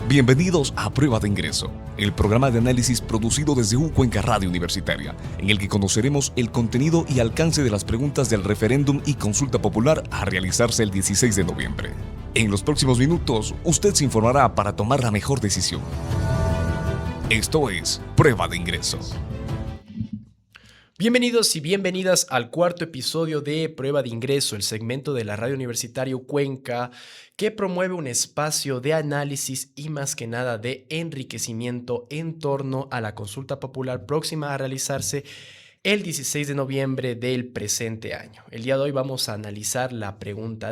Bienvenidos a Prueba de Ingreso, el programa de análisis producido desde Cuenca Radio Universitaria, en el que conoceremos el contenido y alcance de las preguntas del referéndum y consulta popular a realizarse el 16 de noviembre. En los próximos minutos, usted se informará para tomar la mejor decisión. Esto es Prueba de Ingreso. Bienvenidos y bienvenidas al cuarto episodio de Prueba de Ingreso, el segmento de la Radio Universitaria Cuenca que promueve un espacio de análisis y más que nada de enriquecimiento en torno a la consulta popular próxima a realizarse el 16 de noviembre del presente año. El día de hoy vamos a analizar la pregunta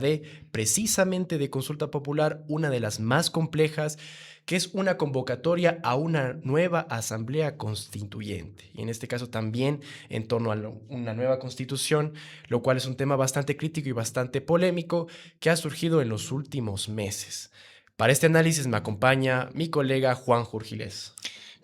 precisamente de consulta popular, una de las más complejas, que es una convocatoria a una nueva asamblea constituyente. Y en este caso también en torno a una nueva constitución, lo cual es un tema bastante crítico y bastante polémico que ha surgido en los últimos meses. Para este análisis me acompaña mi colega Juan Jurgilés.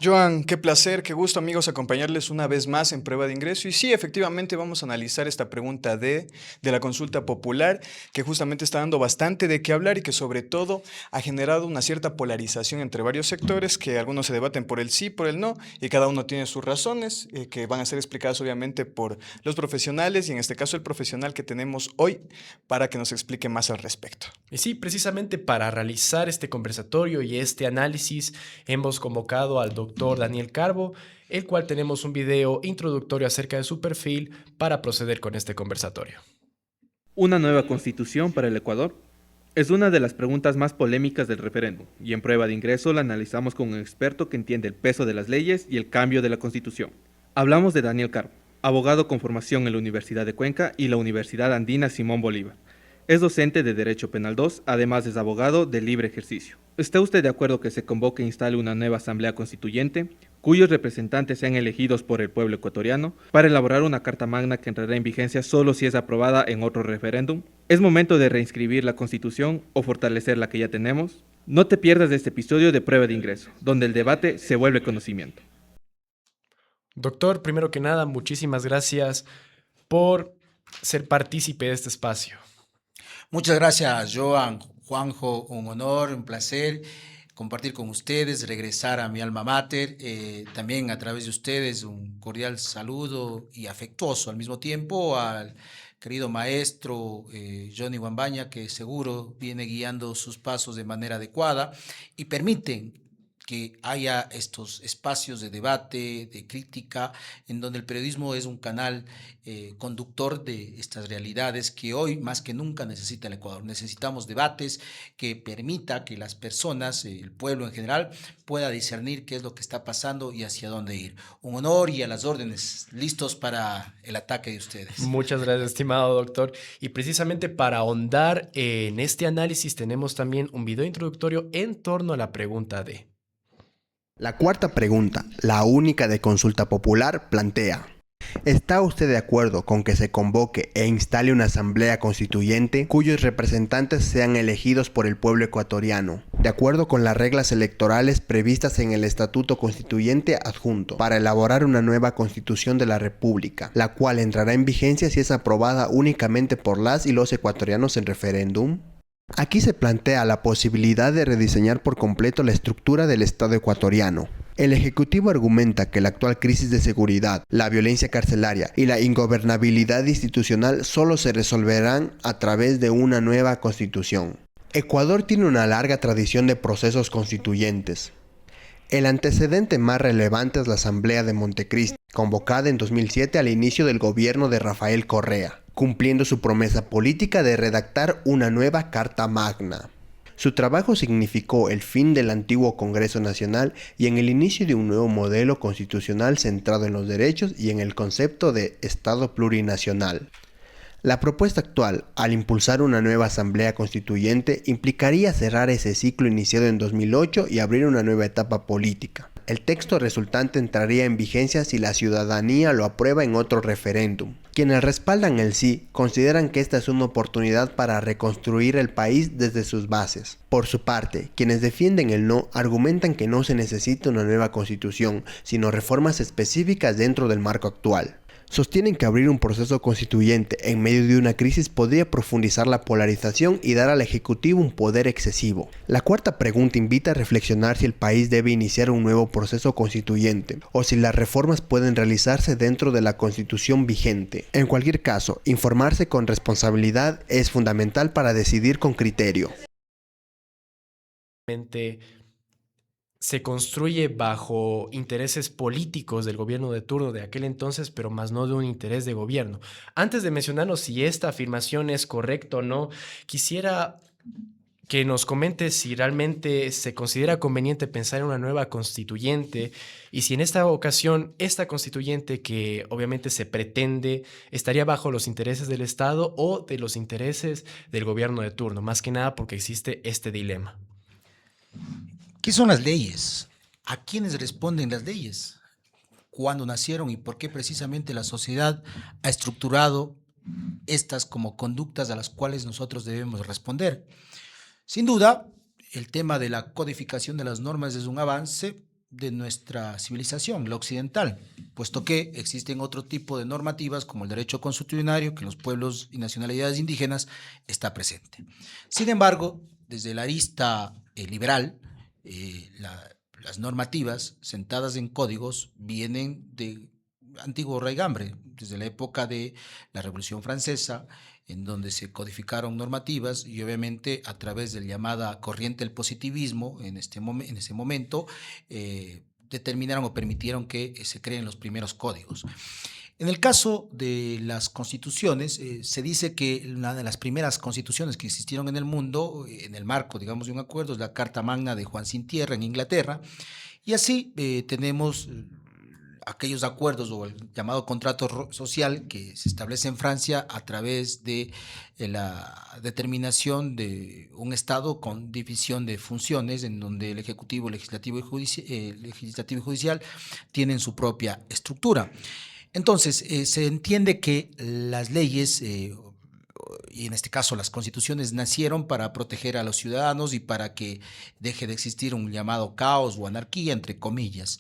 Joan, qué placer, qué gusto amigos acompañarles una vez más en Prueba de Ingreso. Y sí, efectivamente vamos a analizar esta pregunta de la consulta popular que justamente está dando bastante de qué hablar y que sobre todo ha generado una cierta polarización entre varios sectores, que algunos se debaten por el sí, por el no, y cada uno tiene sus razones que van a ser explicadas obviamente por los profesionales y en este caso el profesional que tenemos hoy para que nos explique más al respecto. Y sí, precisamente para realizar este conversatorio y este análisis hemos convocado al doctor Daniel Carbo, el cual tenemos un video introductorio acerca de su perfil para proceder con este conversatorio. ¿Una nueva constitución para el Ecuador? Es una de las preguntas más polémicas del referéndum, y en Prueba de Ingreso la analizamos con un experto que entiende el peso de las leyes y el cambio de la constitución. Hablamos de Daniel Carbo, abogado con formación en la Universidad de Cuenca y la Universidad Andina Simón Bolívar. Es docente de Derecho Penal 2, además es abogado de libre ejercicio. ¿Está usted de acuerdo que se convoque e instale una nueva asamblea constituyente, cuyos representantes sean elegidos por el pueblo ecuatoriano, para elaborar una carta magna que entrará en vigencia solo si es aprobada en otro referéndum? ¿Es momento de reinscribir la constitución o fortalecer la que ya tenemos? No te pierdas de este episodio de Prueba de Ingreso, donde el debate se vuelve conocimiento. Doctor, primero que nada, muchísimas gracias por ser partícipe de este espacio. Muchas gracias, Joan, Juanjo, un honor, un placer compartir con ustedes, regresar a mi alma mater, también a través de ustedes un cordial saludo y afectuoso al mismo tiempo al querido maestro Johnny Wambaña, que seguro viene guiando sus pasos de manera adecuada y permiten que haya estos espacios de debate, de crítica, en donde el periodismo es un canal conductor de estas realidades que hoy más que nunca necesita el Ecuador. Necesitamos debates que permita que las personas, el pueblo en general, pueda discernir qué es lo que está pasando y hacia dónde ir. Un honor y a las órdenes, listos para el ataque de ustedes. Muchas gracias, estimado doctor. Y precisamente para ahondar en este análisis tenemos también un video introductorio en torno a la pregunta de... La cuarta pregunta, la única de consulta popular, plantea: ¿está usted de acuerdo con que se convoque e instale una asamblea constituyente cuyos representantes sean elegidos por el pueblo ecuatoriano, de acuerdo con las reglas electorales previstas en el Estatuto Constituyente adjunto, para elaborar una nueva constitución de la República, la cual entrará en vigencia si es aprobada únicamente por las y los ecuatorianos en referéndum? Aquí se plantea la posibilidad de rediseñar por completo la estructura del Estado ecuatoriano. El Ejecutivo argumenta que la actual crisis de seguridad, la violencia carcelaria y la ingobernabilidad institucional solo se resolverán a través de una nueva constitución. Ecuador tiene una larga tradición de procesos constituyentes. El antecedente más relevante es la Asamblea de Montecristi, convocada en 2007 al inicio del gobierno de Rafael Correa, cumpliendo su promesa política de redactar una nueva Carta Magna. Su trabajo significó el fin del antiguo Congreso Nacional y en el inicio de un nuevo modelo constitucional centrado en los derechos y en el concepto de Estado plurinacional. La propuesta actual, al impulsar una nueva asamblea constituyente, implicaría cerrar ese ciclo iniciado en 2008 y abrir una nueva etapa política. El texto resultante entraría en vigencia si la ciudadanía lo aprueba en otro referéndum. Quienes respaldan el sí consideran que esta es una oportunidad para reconstruir el país desde sus bases. Por su parte, quienes defienden el no argumentan que no se necesita una nueva constitución, sino reformas específicas dentro del marco actual. Sostienen que abrir un proceso constituyente en medio de una crisis podría profundizar la polarización y dar al Ejecutivo un poder excesivo. La cuarta pregunta invita a reflexionar si el país debe iniciar un nuevo proceso constituyente o si las reformas pueden realizarse dentro de la Constitución vigente. En cualquier caso, informarse con responsabilidad es fundamental para decidir con criterio. Se construye bajo intereses políticos del gobierno de turno de aquel entonces, pero más no de un interés de gobierno. Antes de mencionarnos si esta afirmación es correcta o no, quisiera que nos comente si realmente se considera conveniente pensar en una nueva constituyente y si en esta ocasión esta constituyente que obviamente se pretende estaría bajo los intereses del Estado o de los intereses del gobierno de turno, más que nada porque existe este dilema. ¿Qué son las leyes? ¿A quiénes responden las leyes? ¿Cuándo nacieron y por qué precisamente la sociedad ha estructurado estas como conductas a las cuales nosotros debemos responder? Sin duda, el tema de la codificación de las normas es un avance de nuestra civilización, la occidental, puesto que existen otro tipo de normativas como el derecho consuetudinario que en los pueblos y nacionalidades indígenas está presente. Sin embargo, desde la arista liberal, las normativas sentadas en códigos vienen de antiguo raigambre, desde la época de la Revolución Francesa, en donde se codificaron normativas y obviamente a través de la llamada corriente del positivismo en ese momento determinaron o permitieron que se creen los primeros códigos. En el caso de las constituciones, se dice que una de las primeras constituciones que existieron en el mundo, en el marco, digamos, de un acuerdo, es la Carta Magna de Juan Sin Tierra en Inglaterra, y así tenemos aquellos acuerdos o el llamado contrato social que se establece en Francia a través de la determinación de un Estado con división de funciones en donde el Ejecutivo, Legislativo y Judicial tienen su propia estructura. Entonces, se entiende que las leyes, y en este caso las constituciones, nacieron para proteger a los ciudadanos y para que deje de existir un llamado caos o anarquía, entre comillas.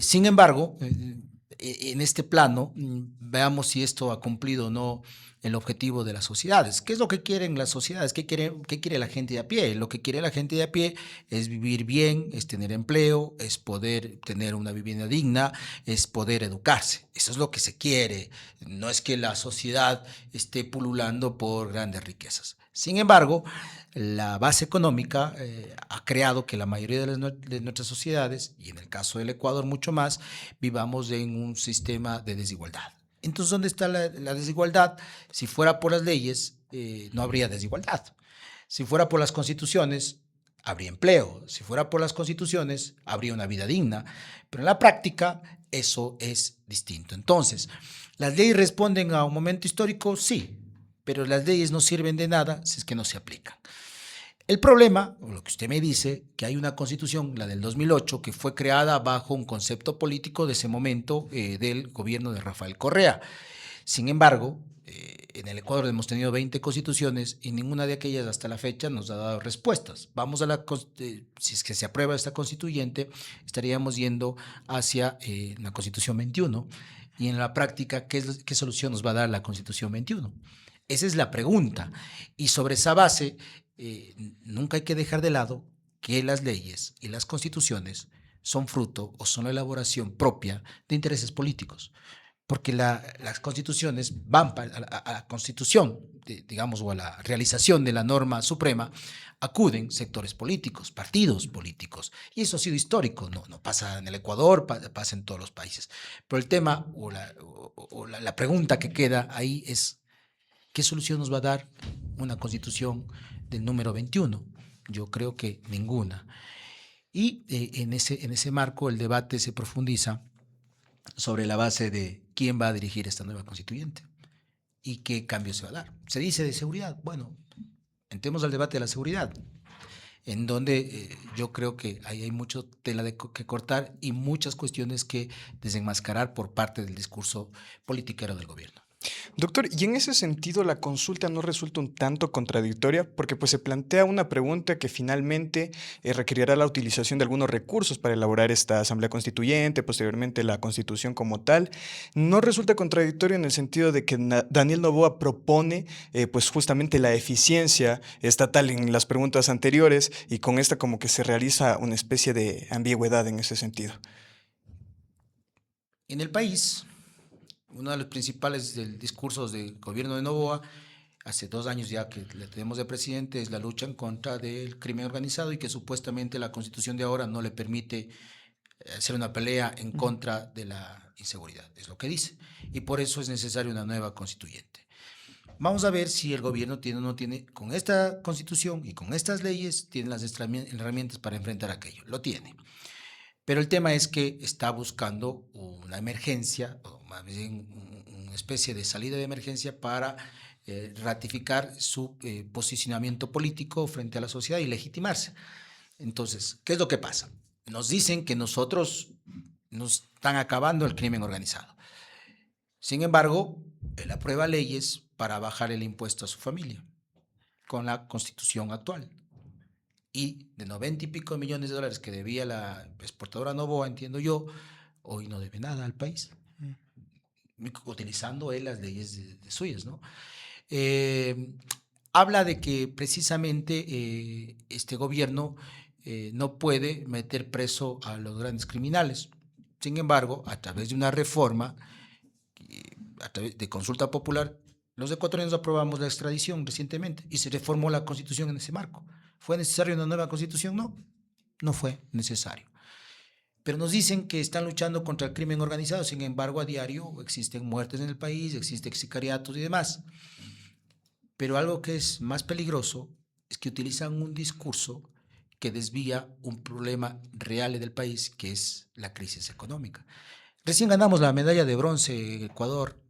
Sin embargo, en este plano, veamos si esto ha cumplido o no el objetivo de las sociedades. ¿Qué es lo que quieren las sociedades? ¿Qué quiere la gente de a pie? Lo que quiere la gente de a pie es vivir bien, es tener empleo, es poder tener una vivienda digna, es poder educarse. Eso es lo que se quiere. No es que la sociedad esté pululando por grandes riquezas. Sin embargo, la base económica ha creado que la mayoría de nuestras sociedades, y en el caso del Ecuador mucho más, vivamos en un sistema de desigualdad. Entonces, ¿dónde está la desigualdad? Si fuera por las leyes, no habría desigualdad. Si fuera por las constituciones, habría empleo. Si fuera por las constituciones, habría una vida digna. Pero en la práctica, eso es distinto. Entonces, ¿las leyes responden a un momento histórico? Sí, pero las leyes no sirven de nada si es que no se aplican. El problema, o lo que usted me dice, que hay una constitución, la del 2008, que fue creada bajo un concepto político de ese momento del gobierno de Rafael Correa. Sin embargo, en el Ecuador hemos tenido 20 constituciones y ninguna de aquellas hasta la fecha nos ha dado respuestas. Vamos a si es que se aprueba esta constituyente, estaríamos yendo hacia la Constitución 21 y en la práctica, ¿qué solución nos va a dar la Constitución 21? Esa es la pregunta y sobre esa base nunca hay que dejar de lado que las leyes y las constituciones son fruto o son la elaboración propia de intereses políticos, porque las constituciones van a la constitución, digamos, o a la realización de la norma suprema, acuden sectores políticos, partidos políticos, y eso ha sido histórico, no pasa en el Ecuador, pasa en todos los países. Pero el tema o la pregunta que queda ahí es, ¿qué solución nos va a dar una constitución del número 21? Yo creo que ninguna. Y en ese marco el debate se profundiza sobre la base de quién va a dirigir esta nueva constituyente y qué cambio se va a dar. Se dice de seguridad. Bueno, entremos al debate de la seguridad, en donde yo creo que ahí hay mucho tela que cortar y muchas cuestiones que desenmascarar por parte del discurso politiquero del gobierno. Doctor, y en ese sentido la consulta no resulta un tanto contradictoria porque pues se plantea una pregunta que finalmente requerirá la utilización de algunos recursos para elaborar esta asamblea constituyente, posteriormente la constitución como tal. No resulta contradictorio en el sentido de que Daniel Noboa propone pues justamente la eficiencia estatal en las preguntas anteriores y con esta como que se realiza una especie de ambigüedad en ese sentido. En el país, uno de los principales discursos del gobierno de Noboa, hace 2 años ya que le tenemos de presidente, es la lucha en contra del crimen organizado y que supuestamente la constitución de ahora no le permite hacer una pelea en contra de la inseguridad, es lo que dice. Y por eso es necesaria una nueva constituyente. Vamos a ver si el gobierno tiene o no tiene, con esta constitución y con estas leyes, tiene las herramientas para enfrentar aquello. Lo tiene. Pero el tema es que está buscando una emergencia, o más bien una especie de salida de emergencia para ratificar su posicionamiento político frente a la sociedad y legitimarse. Entonces, ¿qué es lo que pasa? Nos dicen que nosotros nos están acabando el crimen organizado. Sin embargo, él aprueba leyes para bajar el impuesto a su familia con la constitución actual. Y de 90 y pico millones de dólares que debía la exportadora Noboa, entiendo yo, hoy no debe nada al país, utilizando él las leyes de suyas, ¿no? Habla de que precisamente este gobierno no puede meter preso a los grandes criminales. Sin embargo, a través de una reforma, a través de consulta popular, los ecuatorianos aprobamos la extradición recientemente y se reformó la constitución en ese marco. ¿Fue necesaria una nueva constitución? No, no fue necesario. Pero nos dicen que están luchando contra el crimen organizado, sin embargo, a diario existen muertes en el país, existen sicariatos y demás. Pero algo que es más peligroso es que utilizan un discurso que desvía un problema real del país, que es la crisis económica. Recién ganamos la medalla de bronce en Ecuador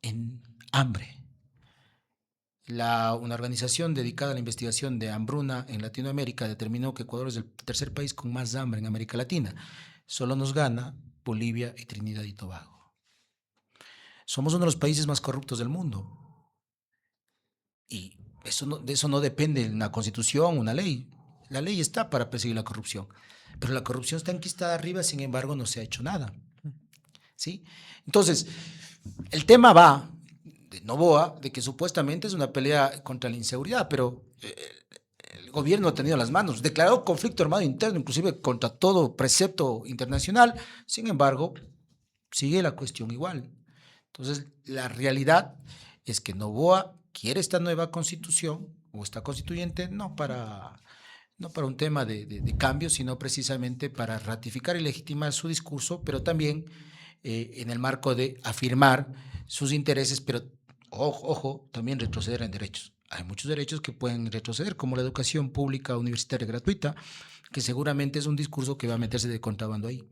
en hambre. Una organización dedicada a la investigación de hambruna en Latinoamérica determinó que Ecuador es el tercer país con más hambre en América Latina. Solo nos gana Bolivia y Trinidad y Tobago. Somos uno de los países más corruptos del mundo. Y de eso no depende una constitución, una ley. La ley está para perseguir la corrupción. Pero la corrupción está enquistada arriba, sin embargo, no se ha hecho nada. ¿Sí? Entonces, el tema va de Noboa, de que supuestamente es una pelea contra la inseguridad, pero el gobierno ha tenido las manos, declaró conflicto armado interno, inclusive contra todo precepto internacional, sin embargo, sigue la cuestión igual. Entonces, la realidad es que Noboa quiere esta nueva constitución, o esta constituyente, no para un tema de cambio, sino precisamente para ratificar y legitimar su discurso, pero también en el marco de afirmar sus intereses, pero ojo, también retroceder en derechos. Hay muchos derechos que pueden retroceder, como la educación pública universitaria gratuita, que seguramente es un discurso que va a meterse de contrabando ahí.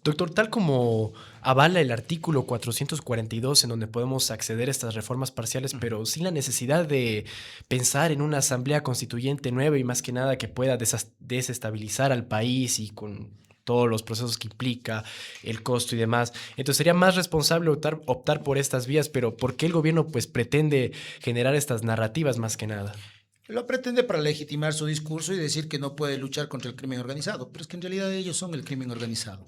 Doctor, tal como avala el artículo 442 en donde podemos acceder a estas reformas parciales, pero sin la necesidad de pensar en una asamblea constituyente nueva y más que nada que pueda desestabilizar al país y con todos los procesos que implica, el costo y demás. Entonces sería más responsable optar por estas vías, pero ¿por qué el gobierno pues pretende generar estas narrativas más que nada? Lo pretende para legitimar su discurso y decir que no puede luchar contra el crimen organizado, pero es que en realidad ellos son el crimen organizado.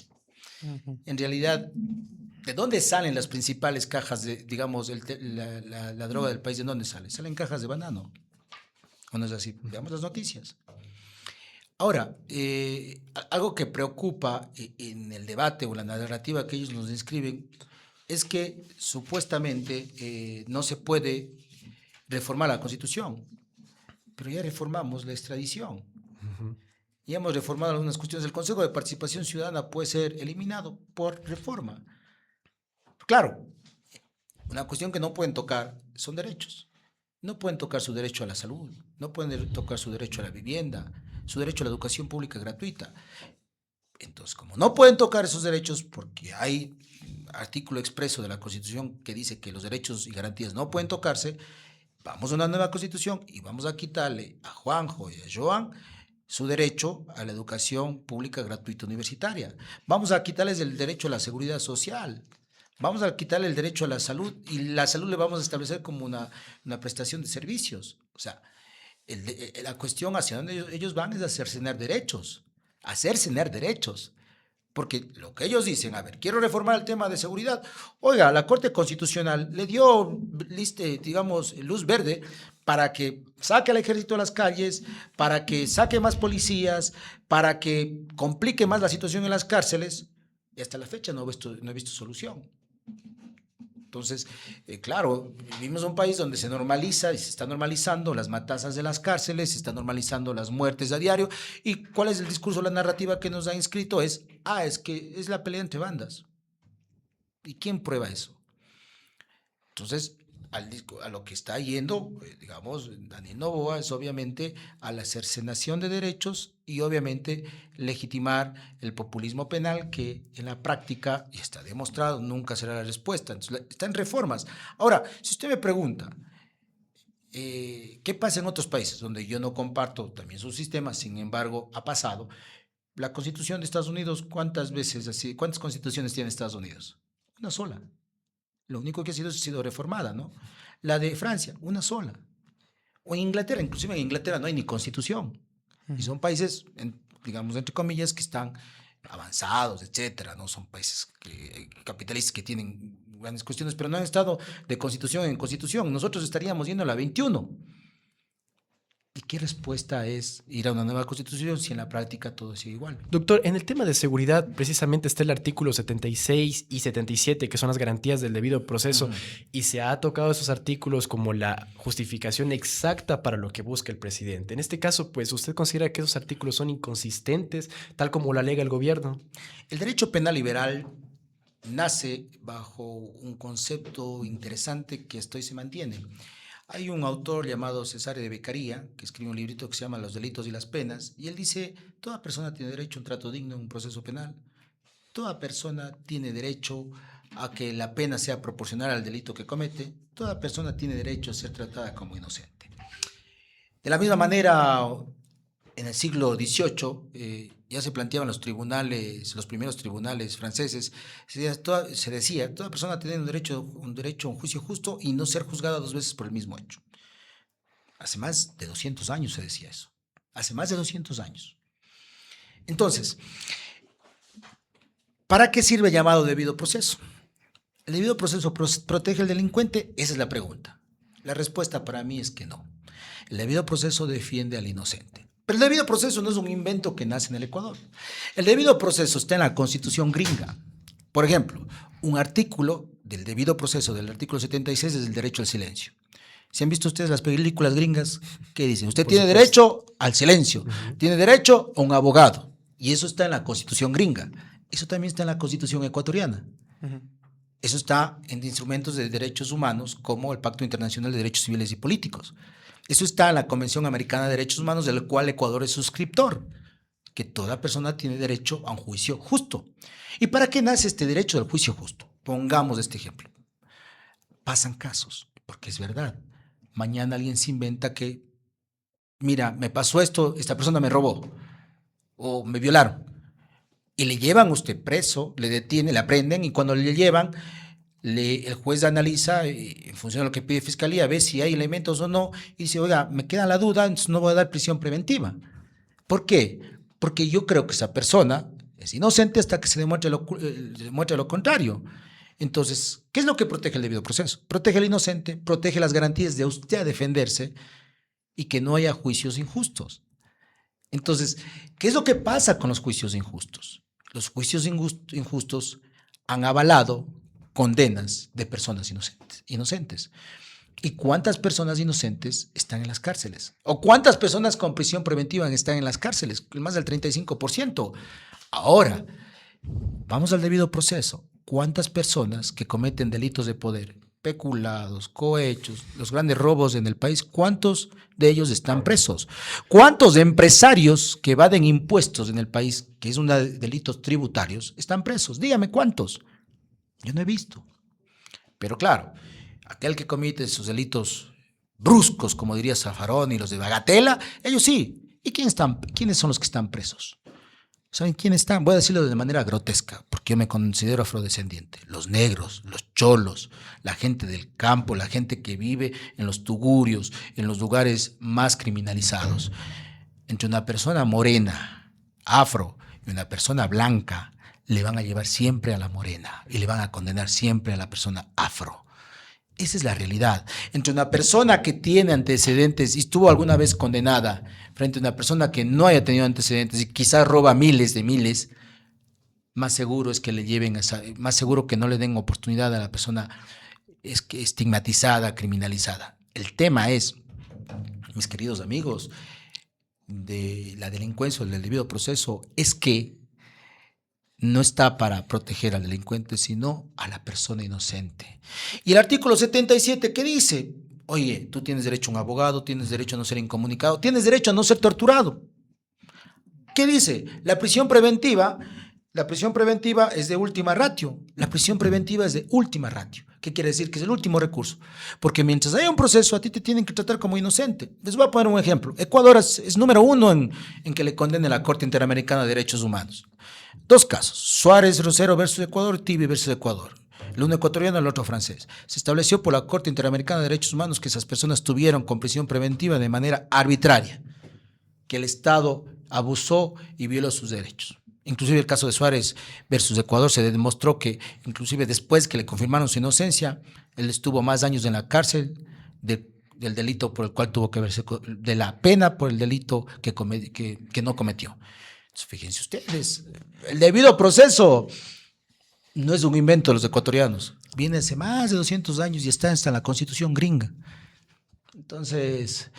En realidad, ¿de dónde salen las principales cajas de, digamos, la droga del país? ¿De dónde sale? Salen cajas de banano. ¿O no es así? Veamos las noticias. Ahora, algo que preocupa en el debate o la narrativa que ellos nos describen es que supuestamente no se puede reformar la Constitución, pero ya reformamos la extradición. Ya hemos reformado algunas cuestiones. El Consejo de Participación Ciudadana puede ser eliminado por reforma. Claro, una cuestión que no pueden tocar son derechos. No pueden tocar su derecho a la salud, no pueden tocar su derecho a la vivienda, su derecho a la educación pública gratuita. Entonces, como no pueden tocar esos derechos porque hay artículo expreso de la Constitución que dice que los derechos y garantías no pueden tocarse, vamos a una nueva Constitución y vamos a quitarle a Juanjo y a Joan su derecho a la educación pública gratuita universitaria. Vamos a quitarles el derecho a la seguridad social. Vamos a quitarle el derecho a la salud y la salud le vamos a establecer como una prestación de servicios. O sea, la cuestión hacia donde ellos van es a cercenar derechos, Porque lo que ellos dicen, a ver, quiero reformar el tema de seguridad. Oiga, la Corte Constitucional le dio, digamos, luz verde para que saque al ejército de las calles, para que saque más policías, para que complique más la situación en las cárceles. Y hasta la fecha no he visto solución. Entonces, claro, vivimos en un país donde se normaliza y se está normalizando las matanzas de las cárceles, se está normalizando las muertes a diario. ¿Y cuál es el discurso, la narrativa que nos ha inscrito? Es que es la pelea entre bandas. ¿Y quién prueba eso? Entonces, a lo que está yendo, digamos, Daniel Noboa es obviamente a la cercenación de derechos y obviamente legitimar el populismo penal que en la práctica, y está demostrado, nunca será la respuesta. Entonces, está en reformas. Ahora, si usted me pregunta, ¿qué pasa en otros países donde yo no comparto también su sistema? Sin embargo, ha pasado. La Constitución de Estados Unidos, ¿cuántas constituciones tiene Estados Unidos? Una sola. Lo único que ha sido reformada, ¿no? La de Francia, una sola. O en Inglaterra, inclusive en Inglaterra no hay ni constitución. Y son países, digamos, entre comillas, que están avanzados, etcétera, ¿no? Son países capitalistas que tienen grandes cuestiones, pero no han estado de constitución en constitución. Nosotros estaríamos yendo a la 21. ¿Y qué respuesta es ir a una nueva constitución si en la práctica todo sigue igual? Doctor, en el tema de seguridad precisamente está el artículo 76 y 77, que son las garantías del debido proceso, y se ha tocado esos artículos como la justificación exacta para lo que busca el presidente. En este caso, pues, ¿usted considera que esos artículos son inconsistentes, tal como lo alega el gobierno? El derecho penal liberal nace bajo un concepto interesante que hasta hoy se mantiene. Hay un autor llamado Cesare de Beccaria que escribe un librito que se llama Los delitos y las penas, y él dice, toda persona tiene derecho a un trato digno en un proceso penal, toda persona tiene derecho a que la pena sea proporcional al delito que comete, toda persona tiene derecho a ser tratada como inocente. De la misma manera, en el siglo XVIII ya se planteaban los primeros tribunales franceses, se decía, toda persona tiene un derecho a un juicio justo y no ser juzgada 2 veces por el mismo hecho. Hace más de 200 años se decía eso, hace más de 200 años. Entonces, ¿para qué sirve el llamado debido proceso? ¿El debido proceso protege al delincuente? Esa es la pregunta. La respuesta para mí es que no. El debido proceso defiende al inocente. Pero el debido proceso no es un invento que nace en el Ecuador. El debido proceso está en la Constitución gringa. Por ejemplo, un artículo del debido proceso del artículo 76 es el derecho al silencio. ¿Se han visto ustedes las películas gringas? ¿Qué dicen? Usted tiene derecho al silencio, tiene derecho a un abogado. Y eso está en la Constitución gringa. Eso también está en la Constitución ecuatoriana. Eso está en instrumentos de derechos humanos como el Pacto Internacional de Derechos Civiles y Políticos. Eso está en la Convención Americana de Derechos Humanos, del cual Ecuador es suscriptor, que toda persona tiene derecho a un juicio justo. ¿Y para qué nace este derecho del juicio justo? Pongamos este ejemplo. Pasan casos, porque es verdad. Mañana alguien se inventa que, mira, me pasó esto, esta persona me robó o me violaron. Y le llevan a usted preso, le detienen, le aprenden, y cuando le llevan, el juez analiza en función de lo que pide Fiscalía, ve si hay elementos o no, y dice, oiga, me queda la duda, entonces no voy a dar prisión preventiva. ¿Por qué? Porque yo creo que esa persona es inocente hasta que se demuestre lo contrario. Entonces, ¿qué es lo que protege el debido proceso? Protege al inocente, protege las garantías de usted a defenderse y que no haya juicios injustos. Entonces, ¿qué es lo que pasa con los juicios injustos? Los juicios injustos han avalado condenas de personas inocentes. ¿Y cuántas personas inocentes están en las cárceles? ¿O cuántas personas con prisión preventiva están en las cárceles? Más del 35%. Ahora, vamos al debido proceso. ¿Cuántas personas que cometen delitos de poder, peculados, cohechos, los grandes robos en el país, cuántos de ellos están presos? ¿Cuántos empresarios que evaden impuestos en el país, que es un de delitos tributarios, están presos? Dígame cuántos. Yo no he visto. Pero claro, aquel que comete esos delitos bruscos, como diría Zaffaroni, y los de bagatela, ellos sí. ¿Y quiénes son los que están presos? ¿Saben quiénes están? Voy a decirlo de manera grotesca, porque yo me considero afrodescendiente. Los negros, los cholos, la gente del campo, la gente que vive en los tugurios, en los lugares más criminalizados. Entre una persona morena, afro, y una persona blanca, le van a llevar siempre a la morena y le van a condenar siempre a la persona afro. Esa es la realidad. Entre una persona que tiene antecedentes y estuvo alguna vez condenada frente a una persona que no haya tenido antecedentes y quizás roba miles de miles, más seguro es que le lleven más seguro que no le den oportunidad a la persona estigmatizada, criminalizada. El tema es, mis queridos amigos, de la delincuencia o del debido proceso, es que no está para proteger al delincuente, sino a la persona inocente. Y el artículo 77, ¿qué dice? Oye, tú tienes derecho a un abogado, tienes derecho a no ser incomunicado, tienes derecho a no ser torturado. ¿Qué dice? La prisión preventiva es de última ratio. La prisión preventiva es de última ratio. ¿Qué quiere decir? Que es el último recurso. Porque mientras haya un proceso, a ti te tienen que tratar como inocente. Les voy a poner un ejemplo. Ecuador es número 1 en que le condene la Corte Interamericana de Derechos Humanos. 2 casos. Suárez Rosero versus Ecuador, Tibi versus Ecuador. El uno ecuatoriano, el otro francés. Se estableció por la Corte Interamericana de Derechos Humanos que esas personas tuvieron con prisión preventiva de manera arbitraria, que el Estado abusó y violó sus derechos. Inclusive el caso de Suárez versus Ecuador se demostró que, inclusive después que le confirmaron su inocencia, él estuvo más años en la cárcel del delito por el cual tuvo que verse, de la pena por el delito que no cometió. Entonces, fíjense ustedes, el debido proceso no es un invento de los ecuatorianos, viene hace más de 200 años y está hasta en la Constitución gringa. Entonces,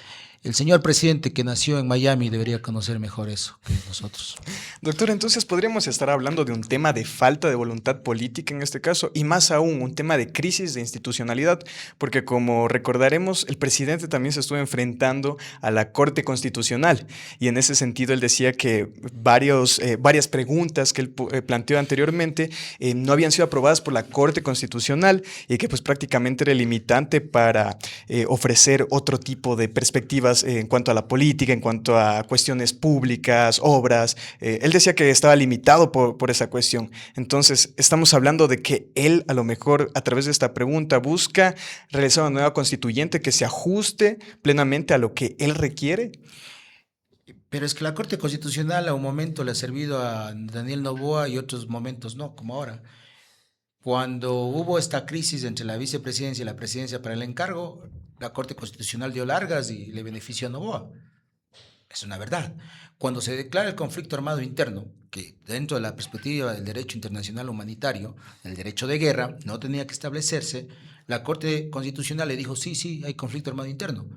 el señor presidente que nació en Miami debería conocer mejor eso que nosotros. Doctor, entonces podríamos estar hablando de un tema de falta de voluntad política en este caso, y más aún un tema de crisis de institucionalidad, porque como recordaremos, el presidente también se estuvo enfrentando a la Corte Constitucional, y en ese sentido él decía que varias preguntas que él planteó anteriormente no habían sido aprobadas por la Corte Constitucional, y que pues prácticamente era limitante para ofrecer otro tipo de perspectivas en cuanto a la política, en cuanto a cuestiones públicas, obras. Él decía que estaba limitado por esa cuestión. Entonces, estamos hablando de que él, a lo mejor, a través de esta pregunta, busca realizar una nueva constituyente que se ajuste plenamente a lo que él requiere. Pero es que la Corte Constitucional a un momento le ha servido a Daniel Noboa y otros momentos no, como ahora. Cuando hubo esta crisis entre la vicepresidencia y la presidencia para el encargo, la Corte Constitucional dio largas y le benefició a Noboa. Es una verdad. Cuando se declara el conflicto armado interno, que dentro de la perspectiva del derecho internacional humanitario, el derecho de guerra, no tenía que establecerse, la Corte Constitucional le dijo, sí, hay conflicto armado interno.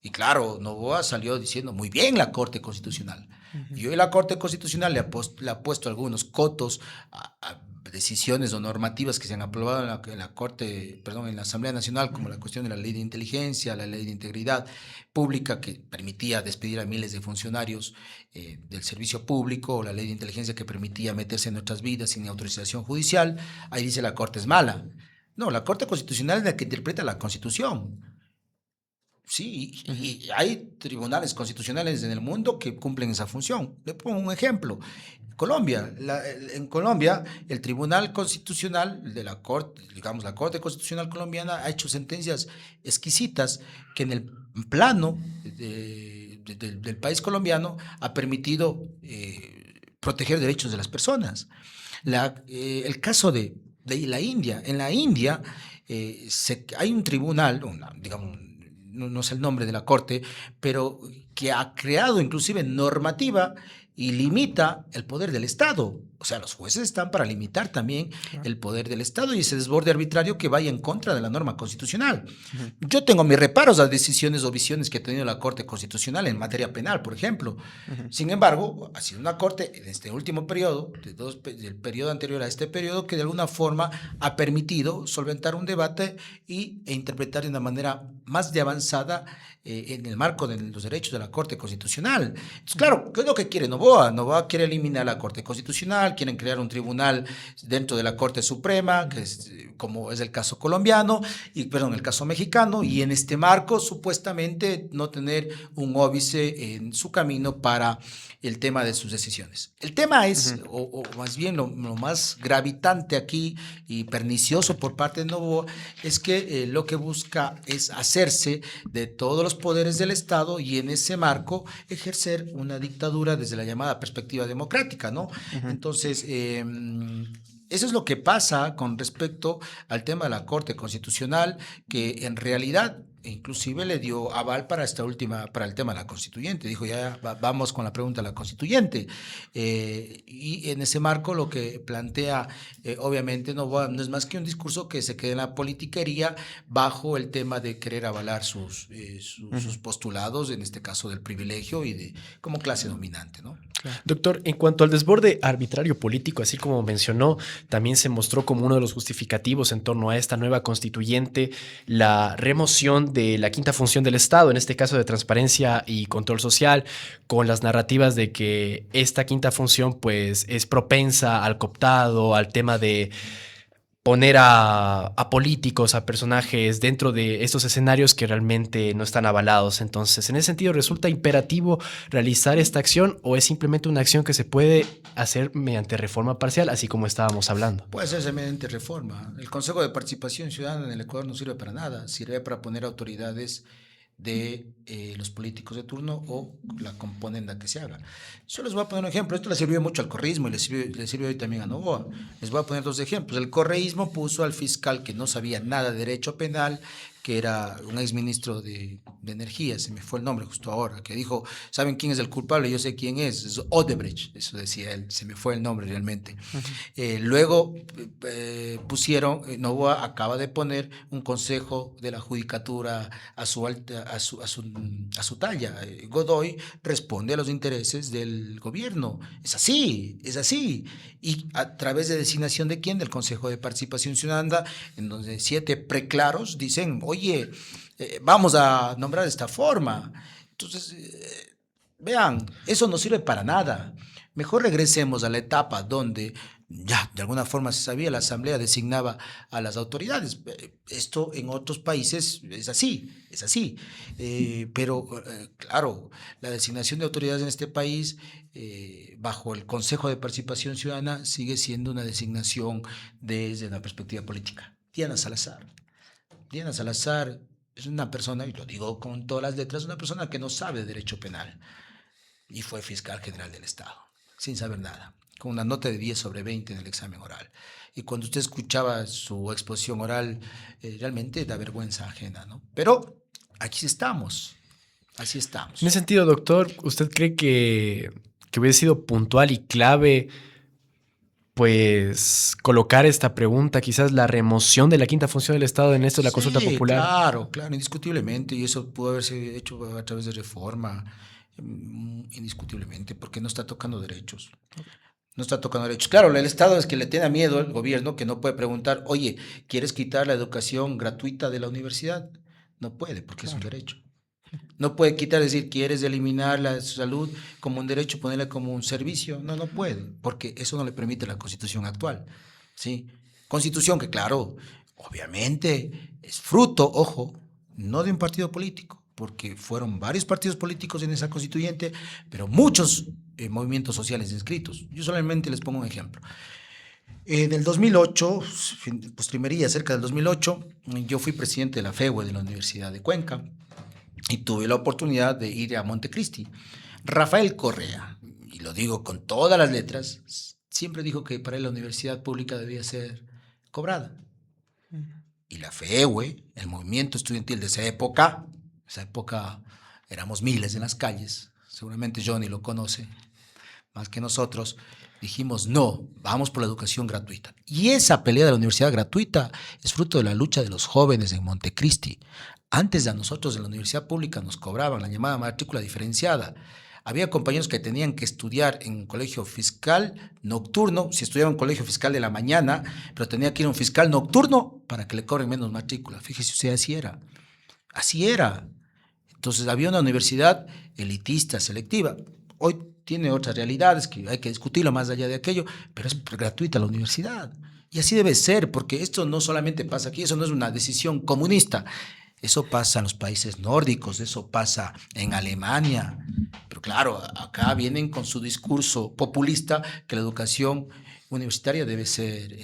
Y claro, Noboa salió diciendo, muy bien la Corte Constitucional. Y hoy la Corte Constitucional le ha puesto algunos cotos a decisiones o normativas que se han aprobado en la Asamblea Nacional, como la cuestión de la ley de inteligencia, la ley de integridad pública que permitía despedir a miles de funcionarios del servicio público, o la ley de inteligencia que permitía meterse en nuestras vidas sin autorización judicial. Ahí dice la Corte es mala. No, la Corte Constitucional es la que interpreta la Constitución. Sí, y hay tribunales constitucionales en el mundo que cumplen esa función. Le pongo un ejemplo. En Colombia, el Tribunal Constitucional de la Corte, digamos la Corte Constitucional colombiana, ha hecho sentencias exquisitas que en el plano del país colombiano ha permitido proteger derechos de las personas. El caso de la India. En la India hay un tribunal, digamos, no sé el nombre de la corte, pero que ha creado inclusive normativa y limita el poder del Estado. O sea, los jueces están para limitar también el poder del Estado y ese desborde arbitrario que vaya en contra de la norma constitucional. Yo tengo mis reparos a decisiones o visiones que ha tenido la Corte Constitucional en materia penal, por ejemplo. Sin embargo, ha sido una Corte en este último periodo, del periodo anterior a este periodo, que de alguna forma ha permitido solventar un debate e interpretar de una manera más de avanzada en el marco de los derechos de la Corte Constitucional. Entonces, claro, ¿qué es lo que quiere Noboa? Noboa quiere eliminar la Corte Constitucional, quieren crear un tribunal dentro de la Corte Suprema, que es, como es el caso colombiano, el caso mexicano, y en este marco supuestamente no tener un óbice en su camino para el tema de sus decisiones. El tema es, o más bien lo más gravitante aquí y pernicioso por parte de Noboa, es que lo que busca es hacerse de todos los poderes del Estado y en ese marco ejercer una dictadura desde la llamada perspectiva democrática, ¿no? Entonces, eso es lo que pasa con respecto al tema de la Corte Constitucional, que en realidad inclusive le dio aval para para el tema de la constituyente. Dijo, ya vamos con la pregunta de la constituyente. Y en ese marco lo que plantea, obviamente, no es más que un discurso que se queda en la politiquería bajo el tema de querer avalar sus postulados, en este caso del privilegio y como clase dominante, ¿no? Doctor, en cuanto al desborde arbitrario político, así como mencionó, también se mostró como uno de los justificativos en torno a esta nueva constituyente la remoción de la quinta función del Estado, en este caso de transparencia y control social, con las narrativas de que esta quinta función pues es propensa al cooptado, al tema de poner a políticos, a personajes dentro de estos escenarios que realmente no están avalados. Entonces, en ese sentido, ¿resulta imperativo realizar esta acción o es simplemente una acción que se puede hacer mediante reforma parcial, así como estábamos hablando? Puede hacerse mediante reforma. El Consejo de Participación Ciudadana en el Ecuador no sirve para nada, sirve para poner autoridades de los políticos de turno o la componenda que se haga. Yo les voy a poner un ejemplo. Esto le sirvió mucho al correísmo y le sirve hoy también a Noboa. Les voy a poner dos ejemplos. El correísmo puso al fiscal que no sabía nada de derecho penal, que era un exministro de Energía, se me fue el nombre justo ahora, que dijo, ¿saben quién es el culpable? Yo sé quién es Odebrecht, eso decía él, se me fue el nombre realmente. Luego pusieron, Noboa acaba de poner un consejo de la judicatura a su talla. Godoy responde a los intereses del gobierno. Es así, es así. Y a través de designación de quién, del Consejo de Participación Ciudadana, en donde 7 preclaros dicen, oye, vamos a nombrar de esta forma. Entonces, vean, eso no sirve para nada. Mejor regresemos a la etapa donde ya de alguna forma se sabía, la Asamblea designaba a las autoridades. Esto en otros países es así, es así. Pero claro, la designación de autoridades en este país bajo el Consejo de Participación Ciudadana sigue siendo una designación desde una perspectiva política. Diana Salazar es una persona, y lo digo con todas las letras, una persona que no sabe de derecho penal y fue fiscal general del Estado, sin saber nada, con una nota de 10/20 en el examen oral. Y cuando usted escuchaba su exposición oral, realmente da vergüenza ajena, ¿no? Pero aquí estamos, así estamos. En ese sentido, doctor, ¿usted cree que hubiera sido puntual y clave pues colocar esta pregunta, quizás la remoción de la quinta función del Estado en esto de la consulta popular? Claro, indiscutiblemente, y eso pudo haberse hecho a través de reforma, indiscutiblemente, porque no está tocando derechos. No está tocando derechos. Claro, el Estado es que le tiene miedo al gobierno, que no puede preguntar, oye, ¿quieres quitar la educación gratuita de la universidad? No puede, porque es un derecho. No puede quitar, decir, ¿quieres eliminar la salud como un derecho, ponerla como un servicio? No puede, porque eso no le permite la Constitución actual, ¿sí? Constitución que, claro, obviamente es fruto, ojo, no de un partido político, porque fueron varios partidos políticos en esa constituyente, pero muchos movimientos sociales inscritos. Yo solamente les pongo un ejemplo. En el 2008, postrimería, cerca del 2008, yo fui presidente de la FEUE de la Universidad de Cuenca, y tuve la oportunidad de ir a Montecristi. Rafael Correa, y lo digo con todas las letras, siempre dijo que para él la universidad pública debía ser cobrada. Y la FEUE, el movimiento estudiantil de esa época éramos miles en las calles, seguramente Johnny lo conoce más que nosotros, dijimos no, vamos por la educación gratuita. Y esa pelea de la universidad gratuita es fruto de la lucha de los jóvenes en Montecristi. Antes de a nosotros en la universidad pública nos cobraban la llamada matrícula diferenciada. Había compañeros que tenían que estudiar en un colegio fiscal nocturno, si estudiaban en un colegio fiscal de la mañana, pero tenía que ir a un fiscal nocturno para que le cobren menos matrícula. Fíjese usted, así era. Así era. Entonces había una universidad elitista, selectiva. Hoy tiene otras realidades que hay que discutirlo más allá de aquello, pero es gratuita la universidad. Y así debe ser, porque esto no solamente pasa aquí, eso no es una decisión comunista. Eso pasa en los países nórdicos, eso pasa en Alemania. Pero claro, acá vienen con su discurso populista que la educación universitaria debe ser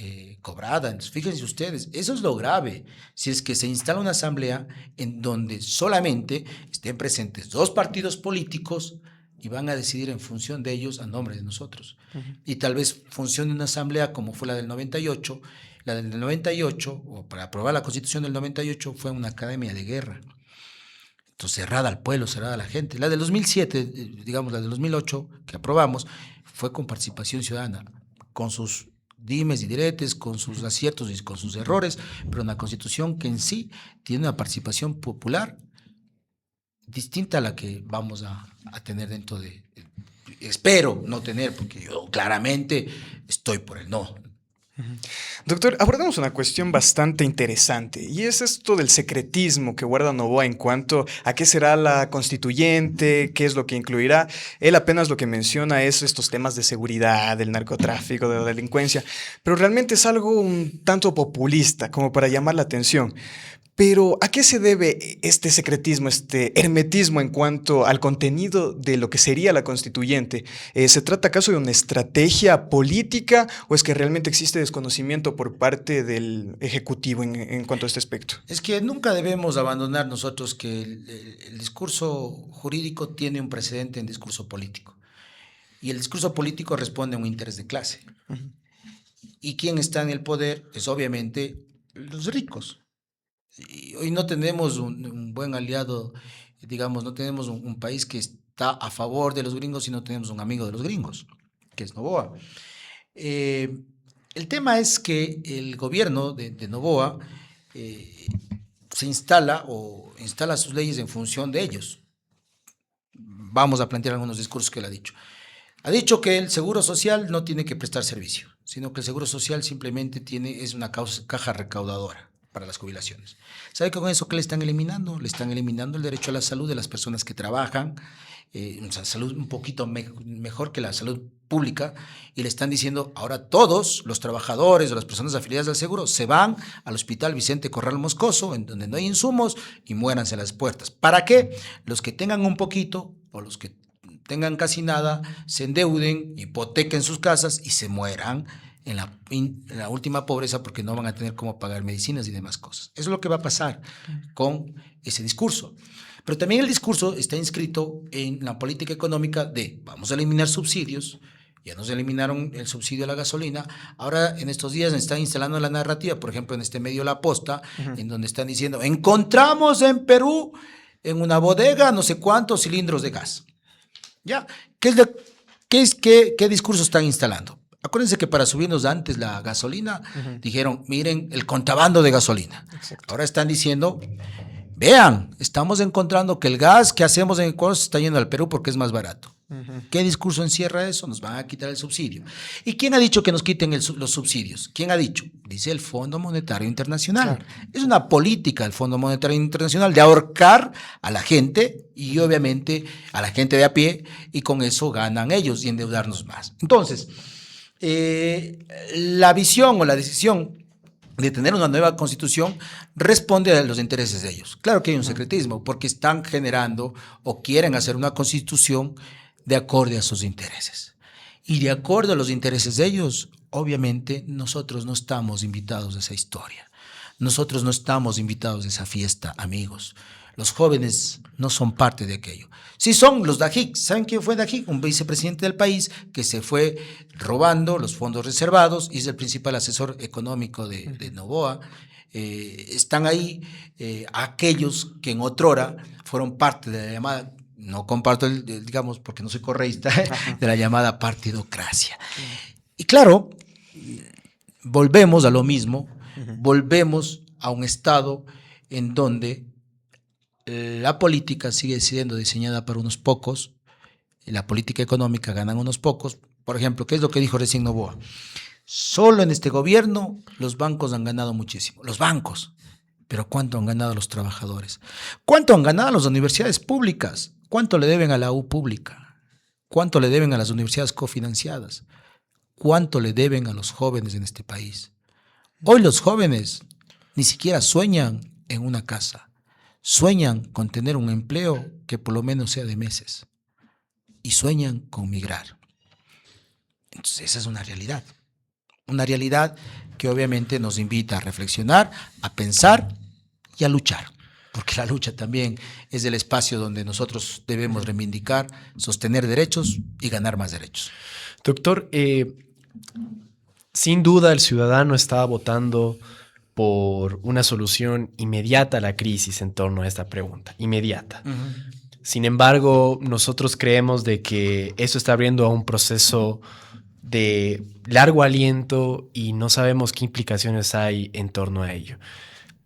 cobrada. Entonces, fíjense ustedes, eso es lo grave. Si es que se instala una asamblea en donde solamente estén presentes dos partidos políticos y van a decidir en función de ellos a nombre de nosotros. Y tal vez funcione una asamblea como fue la del 98. La del 98, o para aprobar la Constitución del 98, fue una academia de guerra. Entonces, cerrada al pueblo, cerrada a la gente. La del 2007, digamos, la del 2008, que aprobamos, fue con participación ciudadana, con sus dimes y diretes, con sus aciertos y con sus errores, pero una Constitución que en sí tiene una participación popular distinta a la que vamos a tener dentro de... Espero no tener, porque yo claramente estoy por el no. Doctor, abordamos una cuestión bastante interesante y es esto del secretismo que guarda Noboa en cuanto a qué será la constituyente, qué es lo que incluirá. Él apenas lo que menciona es estos temas de seguridad, del narcotráfico, de la delincuencia, pero realmente es algo un tanto populista como para llamar la atención. Pero, ¿a qué se debe este secretismo, este hermetismo en cuanto al contenido de lo que sería la constituyente? ¿Se trata acaso de una estrategia política o es que realmente existe desconocimiento por parte del Ejecutivo en cuanto a este aspecto? Es que nunca debemos abandonar nosotros que el discurso jurídico tiene un precedente en discurso político. Y el discurso político responde a un interés de clase. Y quien está en el poder es obviamente los ricos. Y hoy no tenemos un buen aliado, digamos, no tenemos un país que está a favor de los gringos, sino tenemos un amigo de los gringos, que es Noboa. El tema es que el gobierno de Noboa se instala sus leyes en función de ellos. Vamos a plantear algunos discursos que él ha dicho. Ha dicho que el seguro social no tiene que prestar servicio, sino que el seguro social simplemente es una caja recaudadora para las jubilaciones. ¿Sabe con eso qué le están eliminando? Le están eliminando el derecho a la salud de las personas que trabajan, salud un poquito mejor que la salud pública, y le están diciendo ahora todos los trabajadores o las personas afiliadas al seguro se van al Hospital Vicente Corral Moscoso, en donde no hay insumos, y muéranse a las puertas. ¿Para qué? Los que tengan un poquito o los que tengan casi nada se endeuden, hipotequen sus casas y se mueran en la última pobreza porque no van a tener cómo pagar medicinas y demás cosas. Eso es lo que va a pasar con ese discurso. Pero también el discurso está inscrito en la política económica de vamos a eliminar subsidios. Ya nos eliminaron el subsidio a la gasolina. Ahora, en estos días, están instalando la narrativa, por ejemplo, en este medio La Posta, en donde están diciendo, encontramos en Perú, en una bodega, no sé cuántos cilindros de gas. ¿Ya? ¿Qué discurso están instalando? Acuérdense que para subirnos antes la gasolina, dijeron, miren, el contrabando de gasolina. Exacto. Ahora están diciendo, vean, estamos encontrando que el gas que hacemos en Ecuador se está yendo al Perú porque es más barato. ¿Qué discurso encierra eso? Nos van a quitar el subsidio. ¿Y quién ha dicho que nos quiten los subsidios? ¿Quién ha dicho? Dice el Fondo Monetario Internacional. Claro. Es una política del Fondo Monetario Internacional de ahorcar a la gente y obviamente a la gente de a pie, y con eso ganan ellos y endeudarnos más. Entonces, la visión o la decisión de tener una nueva constitución responde a los intereses de ellos. Claro que hay un secretismo porque están generando o quieren hacer una constitución de acuerdo a sus intereses. Y de acuerdo a los intereses de ellos, obviamente nosotros no estamos invitados a esa historia. Nosotros no estamos invitados a esa fiesta, amigos. Los jóvenes no son parte de aquello. Sí son los Dajic. ¿Saben quién fue Dajic? Un vicepresidente del país que se fue robando los fondos reservados y es el principal asesor económico de Noboa. Están ahí aquellos que en otrora fueron parte de la llamada, no comparto digamos porque no soy correísta, de la llamada partidocracia. Y claro, volvemos a lo mismo, volvemos a un estado en donde la política sigue siendo diseñada para unos pocos, y la política económica ganan unos pocos. Por ejemplo, ¿qué es lo que dijo recién Noboa? Solo en este gobierno los bancos han ganado muchísimo. Los bancos. pero ¿cuánto han ganado los trabajadores? ¿Cuánto han ganado las universidades públicas? ¿Cuánto le deben a la U pública? ¿Cuánto le deben a las universidades cofinanciadas? ¿Cuánto le deben a los jóvenes en este país? Hoy los jóvenes ni siquiera sueñan en una casa, sueñan con tener un empleo que por lo menos sea de meses y sueñan con migrar. Entonces esa es una realidad que obviamente nos invita a reflexionar, a pensar y a luchar, porque la lucha también es el espacio donde nosotros debemos reivindicar, sostener derechos y ganar más derechos. Doctor, sin duda el ciudadano estaba votando por una solución inmediata a la crisis en torno a esta pregunta, inmediata. Sin embargo, nosotros creemos de que eso está abriendo a un proceso de largo aliento y no sabemos qué implicaciones hay en torno a ello.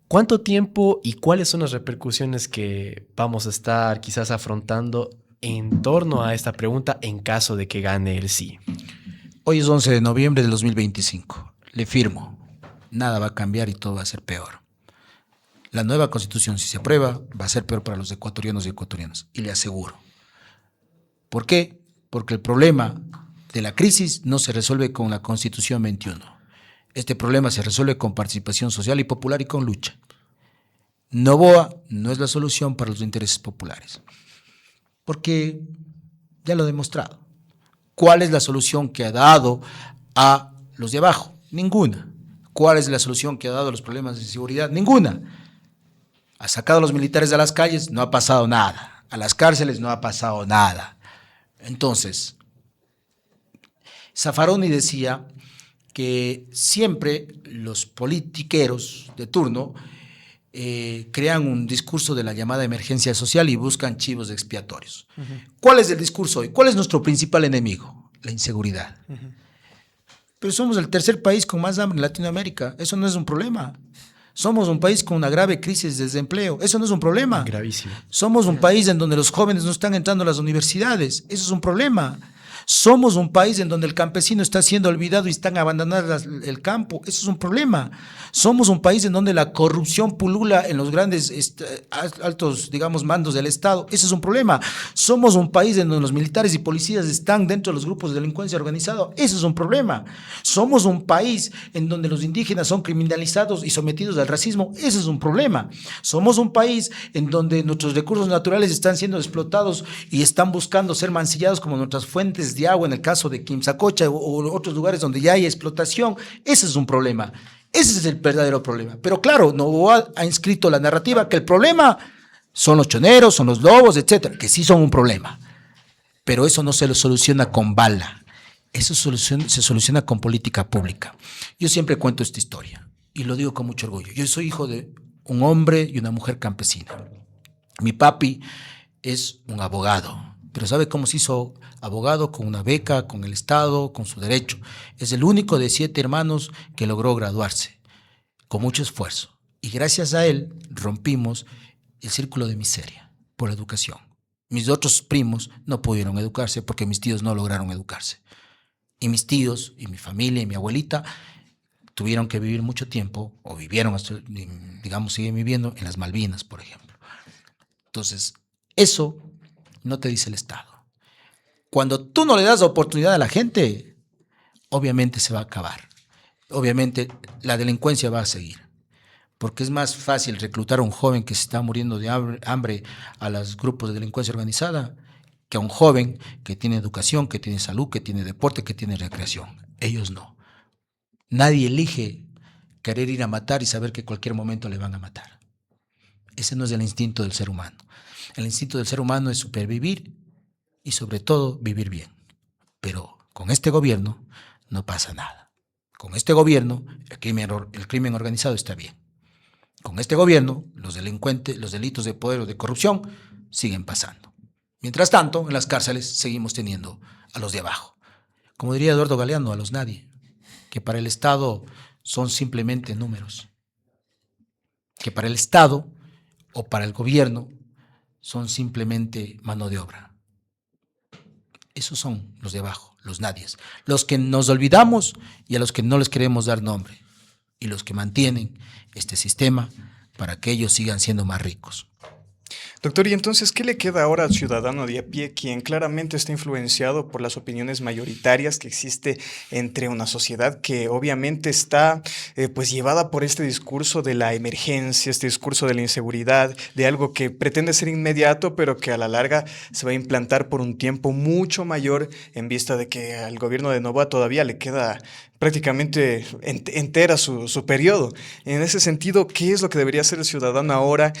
¿Cuánto tiempo y cuáles son las repercusiones que vamos a estar quizás afrontando en torno a esta pregunta en caso de que gane el sí? Hoy es 11 de noviembre del 2025. Le firmo. Nada va a cambiar y todo va a ser peor. La nueva constitución, si se aprueba, va a ser peor para los ecuatorianos y ecuatorianas. Y le aseguro. ¿Por qué? Porque el problema de la crisis no se resuelve con la Constitución 21. Este problema se resuelve con participación social y popular y con lucha. Noboa no es la solución para los intereses populares. Porque ya lo he demostrado. ¿Cuál es la solución que ha dado a los de abajo? Ninguna. ¿Cuál es la solución que ha dado a los problemas de seguridad? Ninguna. Ha sacado a los militares a las calles, no ha pasado nada. A las cárceles no ha pasado nada. Entonces, Zaffaroni decía que siempre los politiqueros de turno crean un discurso de la llamada emergencia social y buscan chivos expiatorios. ¿Cuál es el discurso hoy? ¿Cuál es nuestro principal enemigo? La inseguridad. Pero somos el tercer país con más hambre en Latinoamérica. Eso no es un problema. Somos un país con una grave crisis de desempleo. Eso no es un problema. Gravísimo. Somos un país en donde los jóvenes no están entrando a las universidades. Eso es un problema. Somos un país en donde el campesino está siendo olvidado y están abandonando el campo. Eso es un problema. Somos un país en donde la corrupción pulula en los grandes altos, digamos, mandos del Estado. Eso es un problema. Somos un país en donde los militares y policías están dentro de los grupos de delincuencia organizada. Eso es un problema. Somos un país en donde los indígenas son criminalizados y sometidos al racismo. Eso es un problema. Somos un país en donde nuestros recursos naturales están siendo explotados y están buscando ser mancillados como nuestras fuentes de agua en el caso de Quimsacocha o otros lugares donde ya hay explotación. Ese es un problema. Ese es el verdadero problema. Pero claro, Noboa ha inscrito la narrativa que el problema son los choneros, son los lobos, etcétera, que sí son un problema. Pero eso no se lo soluciona con bala. Eso se soluciona con política pública. Yo siempre cuento esta historia y lo digo con mucho orgullo. Yo soy hijo de un hombre y una mujer campesina. Mi papi es un abogado. Pero ¿sabe cómo se hizo abogado? Con una beca, con el Estado, con su derecho. Es el único de 7 hermanos que logró graduarse, con mucho esfuerzo. Y gracias a él rompimos el círculo de miseria por la educación. Mis otros primos no pudieron educarse porque mis tíos no lograron educarse. Y mis tíos, y mi familia, y mi abuelita tuvieron que vivir mucho tiempo, o vivieron, hasta, digamos, siguen viviendo en las Malvinas, por ejemplo. Entonces, eso no te dice el Estado. Cuando tú no le das oportunidad a la gente, obviamente se va a acabar. Obviamente la delincuencia va a seguir. Porque es más fácil reclutar a un joven que se está muriendo de hambre a los grupos de delincuencia organizada que a un joven que tiene educación, que tiene salud, que tiene deporte, que tiene recreación. Ellos no. Nadie elige querer ir a matar y saber que en cualquier momento le van a matar. Ese no es el instinto del ser humano. El instinto del ser humano es supervivir y sobre todo vivir bien. Pero con este gobierno no pasa nada. Con este gobierno el crimen organizado está bien. Con este gobierno los delincuentes, los delitos de poder o de corrupción siguen pasando. Mientras tanto, en las cárceles seguimos teniendo a los de abajo. Como diría Eduardo Galeano, a los nadie, que para el Estado son simplemente números. Que para el Estado o para el gobierno son simplemente mano de obra. Esos son los de abajo, los nadies, los que nos olvidamos y a los que no les queremos dar nombre, y los que mantienen este sistema para que ellos sigan siendo más ricos. Doctor, y entonces, ¿qué le queda ahora al ciudadano de a pie, quien claramente está influenciado por las opiniones mayoritarias que existe entre una sociedad que obviamente está pues llevada por este discurso de la emergencia, este discurso de la inseguridad, de algo que pretende ser inmediato, pero que a la larga se va a implantar por un tiempo mucho mayor, en vista de que al gobierno de Noboa todavía le queda prácticamente entera su periodo? En ese sentido, ¿qué es lo que debería hacer el ciudadano ahora?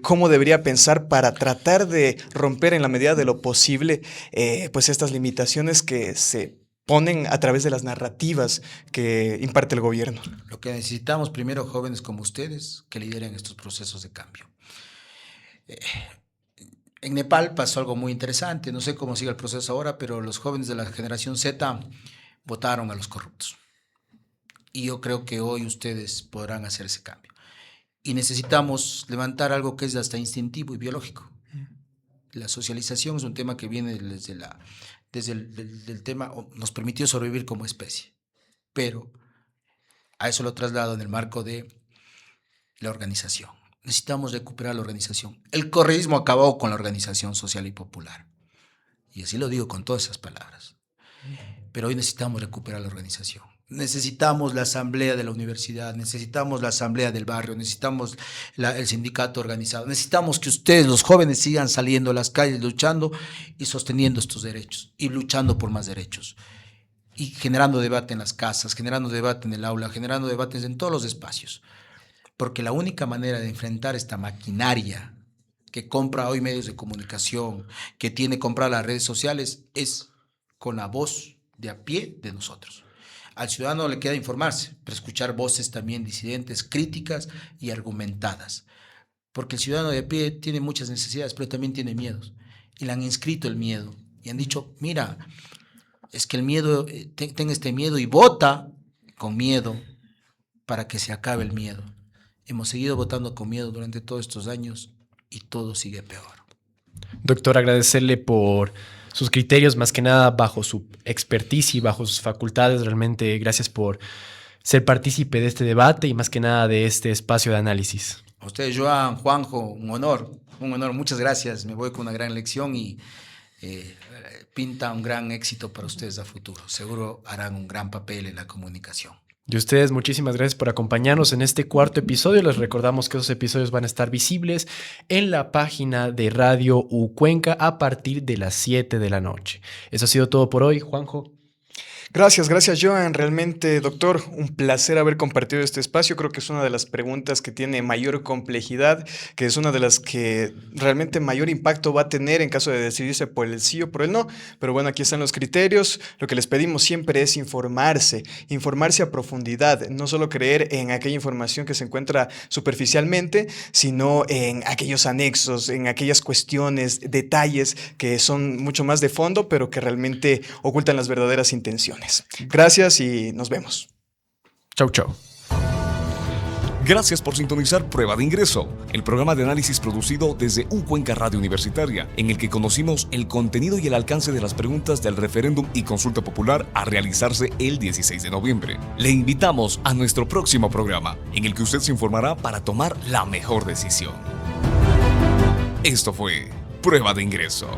¿Cómo debería pensar para tratar de romper en la medida de lo posible pues estas limitaciones que se ponen a través de las narrativas que imparte el gobierno? Lo que necesitamos primero, jóvenes como ustedes, que lideren estos procesos de cambio. En Nepal pasó algo muy interesante, no sé cómo sigue el proceso ahora, pero los jóvenes de la generación Z votaron a los corruptos. Y yo creo que hoy ustedes podrán hacer ese cambio. Y necesitamos levantar algo que es hasta instintivo y biológico. La socialización es un tema que viene desde el tema, nos permitió sobrevivir como especie. Pero a eso lo traslado en el marco de la organización. Necesitamos recuperar la organización. El correísmo acabó con la organización social y popular. Y así lo digo con todas esas palabras. Pero hoy necesitamos recuperar la organización. Necesitamos la asamblea de la universidad, necesitamos la asamblea del barrio, necesitamos el sindicato organizado, necesitamos que ustedes, los jóvenes, sigan saliendo a las calles luchando y sosteniendo estos derechos y luchando por más derechos y generando debate en las casas, generando debate en el aula, generando debates en todos los espacios, porque la única manera de enfrentar esta maquinaria que compra hoy medios de comunicación, que tiene comprar las redes sociales, es con la voz de a pie de nosotros. Al ciudadano le queda informarse, pero escuchar voces también disidentes, críticas y argumentadas. Porque el ciudadano de a pie tiene muchas necesidades, pero también tiene miedos. Y le han inscrito el miedo. Y han dicho, mira, es que el miedo, ten este miedo y vota con miedo para que se acabe el miedo. Hemos seguido votando con miedo durante todos estos años y todo sigue peor. Doctor, agradecerle por sus criterios, más que nada bajo su experticia y bajo sus facultades. Realmente gracias por ser partícipe de este debate y más que nada de este espacio de análisis. A ustedes, Joan, Juanjo, un honor, muchas gracias. Me voy con una gran lección y pinta un gran éxito para ustedes a futuro. Seguro harán un gran papel en la comunicación. Y a ustedes, muchísimas gracias por acompañarnos en este cuarto episodio. Les recordamos que esos episodios van a estar visibles en la página de Radio U Cuenca a partir de las 7 de la noche. Eso ha sido todo por hoy, Juanjo. Gracias, Joan. Realmente, doctor, un placer haber compartido este espacio. Creo que es una de las preguntas que tiene mayor complejidad, que es una de las que realmente mayor impacto va a tener en caso de decidirse por el sí o por el no. Pero bueno, aquí están los criterios. Lo que les pedimos siempre es informarse a profundidad, no solo creer en aquella información que se encuentra superficialmente, sino en aquellos anexos, en aquellas cuestiones, detalles que son mucho más de fondo, pero que realmente ocultan las verdaderas intenciones. Gracias y nos vemos. Chau, chau. Gracias por sintonizar Prueba de Ingreso, el programa de análisis producido desde U Cuenca Radio Universitaria, en el que conocimos el contenido y el alcance de las preguntas del referéndum y consulta popular a realizarse el 16 de noviembre. Le invitamos a nuestro próximo programa, en el que usted se informará para tomar la mejor decisión. Esto fue Prueba de Ingreso.